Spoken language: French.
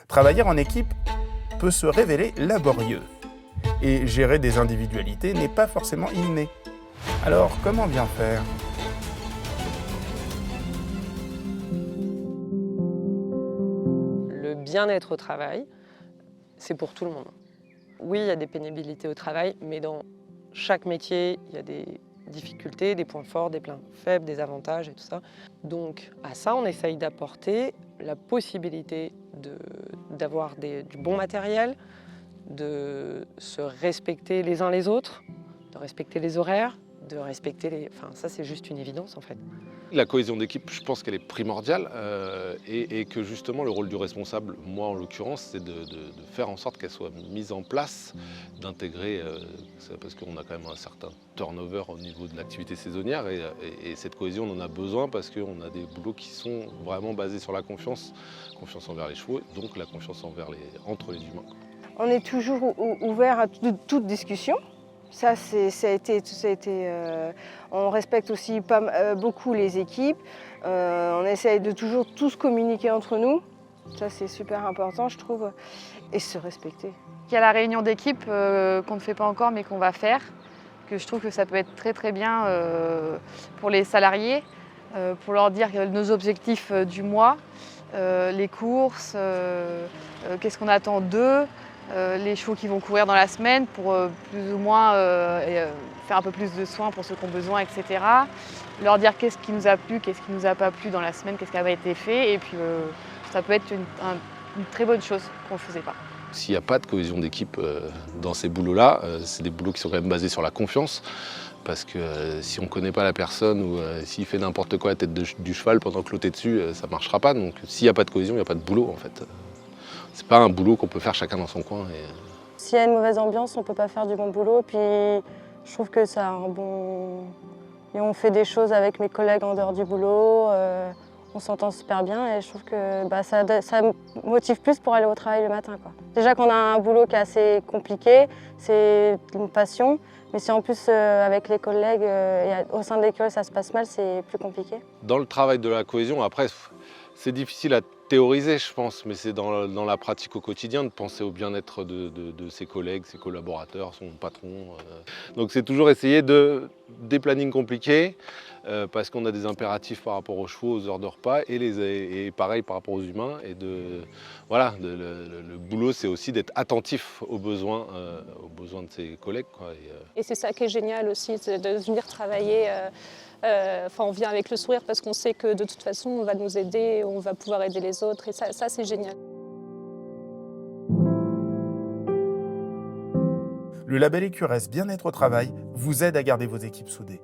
Travailler en équipe peut se révéler laborieux. Et gérer des individualités n'est pas forcément inné. Alors, comment bien faire ? Le bien-être au travail, c'est pour tout le monde. Oui, il y a des pénibilités au travail, mais dans chaque métier, il y a des difficultés, des points forts, des points faibles, des avantages et tout ça. Donc à ça, on essaye d'apporter la possibilité d'avoir du bon matériel, de se respecter les uns les autres, de respecter les horaires, de respecter les... Enfin, ça, c'est juste une évidence, en fait. La cohésion d'équipe, je pense qu'elle est primordiale et que justement le rôle du responsable, moi en l'occurrence, c'est de faire en sorte qu'elle soit mise en place, d'intégrer, parce qu'on a quand même un certain turnover au niveau de l'activité saisonnière et cette cohésion on en a besoin parce qu'on a des boulots qui sont vraiment basés sur la confiance envers les chevaux, donc la confiance entre les humains. On est toujours ouvert à toute discussion. Ça a été, on respecte aussi beaucoup les équipes. On essaye de toujours tous communiquer entre nous. Ça, c'est super important, je trouve. Et se respecter. Il y a la réunion d'équipe qu'on ne fait pas encore, mais qu'on va faire. Que je trouve que ça peut être très très bien pour les salariés, pour leur dire nos objectifs du mois, les courses, qu'est-ce qu'on attend d'eux. Les chevaux qui vont courir dans la semaine pour plus ou moins faire un peu plus de soins pour ceux qui ont besoin, etc. Leur dire qu'est-ce qui nous a plu, qu'est-ce qui nous a pas plu dans la semaine, qu'est-ce qui avait été fait. Et puis ça peut être une très bonne chose qu'on ne faisait pas. S'il n'y a pas de cohésion d'équipe dans ces boulots-là, c'est des boulots qui sont quand même basés sur la confiance. Parce que si on ne connaît pas la personne ou s'il fait n'importe quoi à la tête du cheval pendant que l'autre est dessus, ça ne marchera pas. Donc s'il n'y a pas de cohésion, il n'y a pas de boulot en fait. C'est pas un boulot qu'on peut faire chacun dans son coin. S'il y a une mauvaise ambiance, on ne peut pas faire du bon boulot. Puis je trouve que ça a un bon... Et on fait des choses avec mes collègues en dehors du boulot. On s'entend super bien et je trouve que ça motive plus pour aller au travail le matin, quoi. Déjà qu'on a un boulot qui est assez compliqué, c'est une passion. Mais si en plus avec les collègues au sein de l'écurie ça se passe mal, c'est plus compliqué. Dans le travail de la cohésion, après, c'est difficile à théoriser, je pense, mais c'est dans la pratique au quotidien de penser au bien-être de ses collègues, ses collaborateurs, son patron. Donc c'est toujours essayer des plannings compliqués, parce qu'on a des impératifs par rapport aux chevaux, aux heures de repas, et pareil par rapport aux humains. Et voilà, le boulot, c'est aussi d'être attentif aux besoins de ses collègues, quoi. Et c'est ça qui est génial aussi, c'est de venir travailler. On vient avec le sourire parce qu'on sait que de toute façon, on va nous aider, on va pouvoir aider les autres. Et ça c'est génial. Le label Écureuil Bien-être au travail vous aide à garder vos équipes soudées.